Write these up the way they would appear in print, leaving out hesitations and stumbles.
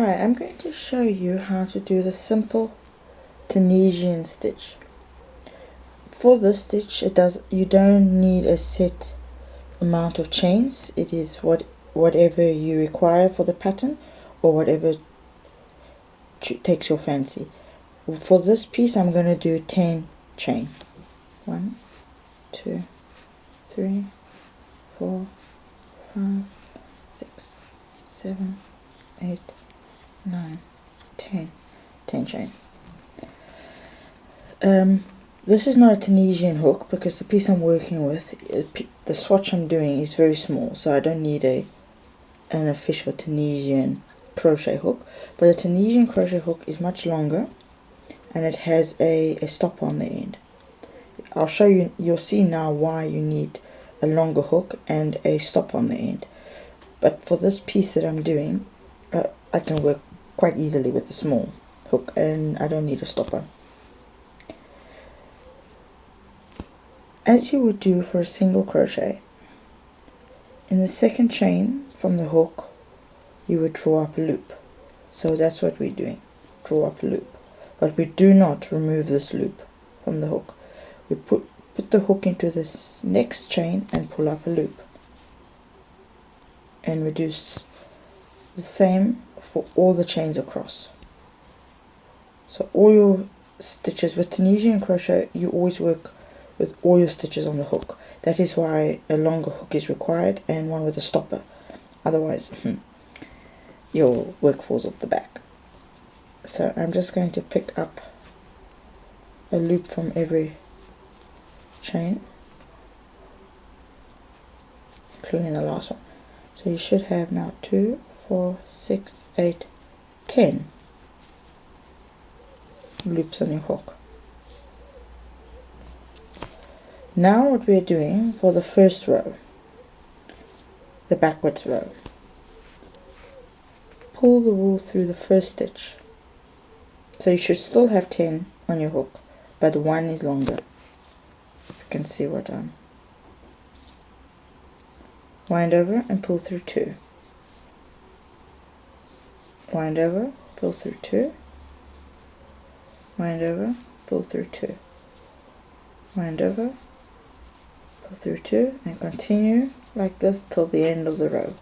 Hi, I'm going to show you how to do the simple Tunisian stitch. For this stitch, you don't need a set amount of chains. It is whatever you require for the pattern, or whatever takes your fancy. For this piece, I'm going to do 10 chain. 1, 2, 3, 4, 5, 6, 7, 8, 9, 10 chain. This is not a Tunisian hook because the piece I'm working with, the swatch I'm doing is very small, so I don't need an official Tunisian crochet hook. But a Tunisian crochet hook is much longer and it has a stop on the end. I'll show you, you'll see now why you need a longer hook and a stop on the end. But for this piece that I'm doing, I can work quite easily with a small hook and I don't need a stopper. As you would do for a single crochet, in the second chain from the hook you would draw up a loop. So that's what we're doing, draw up a loop. But we do not remove this loop from the hook. We put the hook into this next chain and pull up a loop. And we do the same for all the chains across. So all your stitches with Tunisian crochet, you always work with all your stitches on the hook. That is why a longer hook is required and one with a stopper. Otherwise, your work falls off the back. So I'm just going to pick up a loop from every chain, including the last one. So you should have now 2, 4, 6, 8, 10 loops on your hook. Now what we're doing for the first row, the backwards row, pull the wool through the first stitch. So you should still have 10 on your hook, but one is longer. You can see what I'm. Wind over and pull through 2. Wind over, pull through 2. Wind over, pull through 2. Wind over, pull through 2, and continue like this till the end of the row.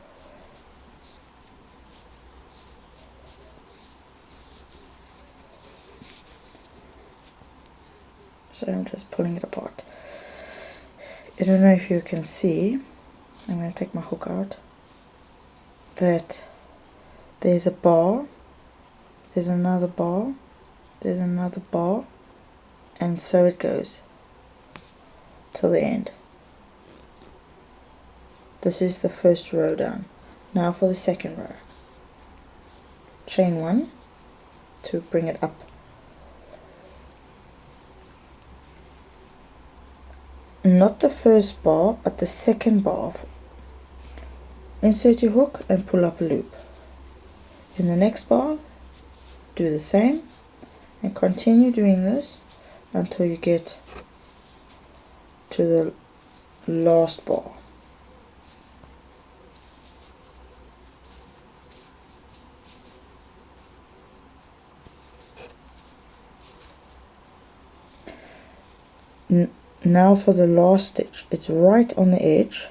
So I'm just pulling it apart. I don't know if you can see, I'm going to take my hook out, that there's a bar, there's another bar, there's another bar, and so it goes till the end. This is the first row down. Now for the second row. Chain 1 to bring it up. Not the first bar, but the second bar. Insert your hook and pull up a loop. In the next bar, do the same and continue doing this until you get to the last bar. Now for the last stitch, it's right on the edge,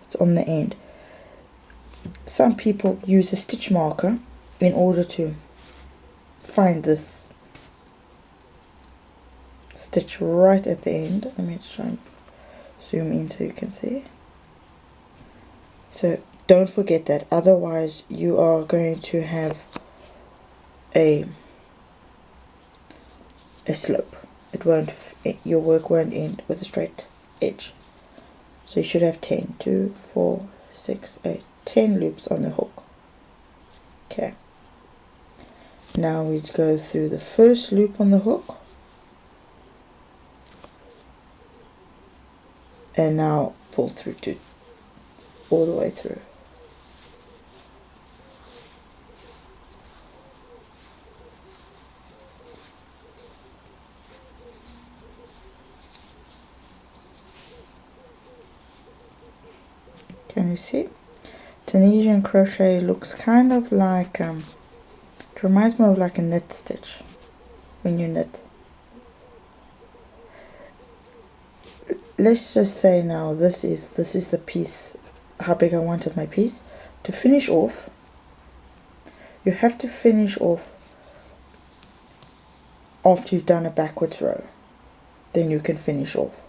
it's on the end. Some people use a stitch marker in order to find this stitch right at the end. Let me try and zoom in so you can see. So don't forget that, otherwise you are going to have a slope. It won't, your work won't end with a straight edge. So you should have 10, 2, 4, 6, 8, 10 loops on the hook. Okay. Now we go through the first loop on the hook. And now pull through to all the way through. Can you see? Tunisian crochet looks kind of like, it reminds me of like a knit stitch when you knit. Let's just say now this is the piece, how big I wanted my piece. To finish off, you have to finish off after you've done a backwards row. Then you can finish off.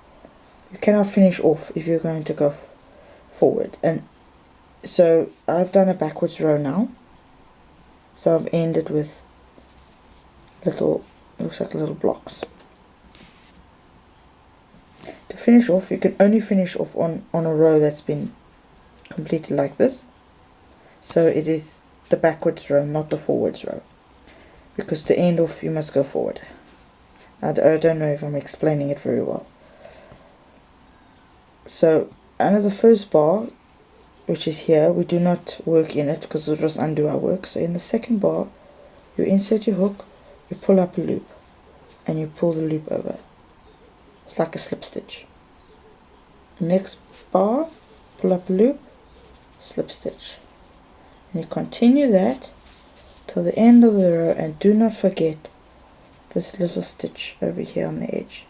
You cannot finish off if you're going to go forward. And so I've done a backwards row now. So I've ended with little, looks like little blocks. To finish off, you can only finish off on a row that's been completed like this. So it is the backwards row, not the forwards row. Because to end off, you must go forward. I don't know if I'm explaining it very well. So under the first bar, which is here, we do not work in it because it'll just undo our work. So in the second bar, you insert your hook, you pull up a loop, and you pull the loop over. It's like a slip stitch. Next bar, pull up a loop, slip stitch. And you continue that till the end of the row, and do not forget this little stitch over here on the edge.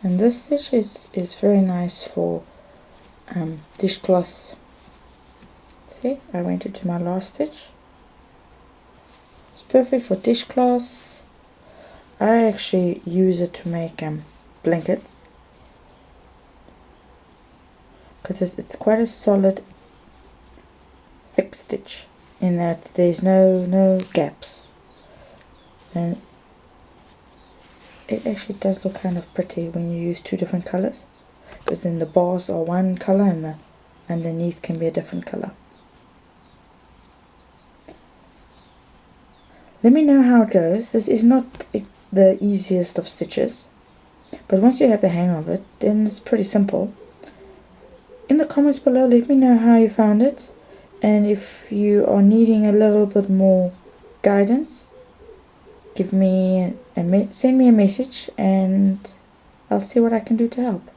And this stitch is very nice for dishcloths. See, I went into my last stitch. It's perfect for dishcloths. I actually use it to make blankets, because it's quite a solid, thick stitch in that there's no gaps, and it actually does look kind of pretty when you use two different colors, because then the bars are one color and the underneath can be a different color. Let me know how it goes. This is not the easiest of stitches, but once you have the hang of it, then it's pretty simple. In the comments below, let me know how you found it, and if you are needing a little bit more guidance, send me a message and I'll see what I can do to help.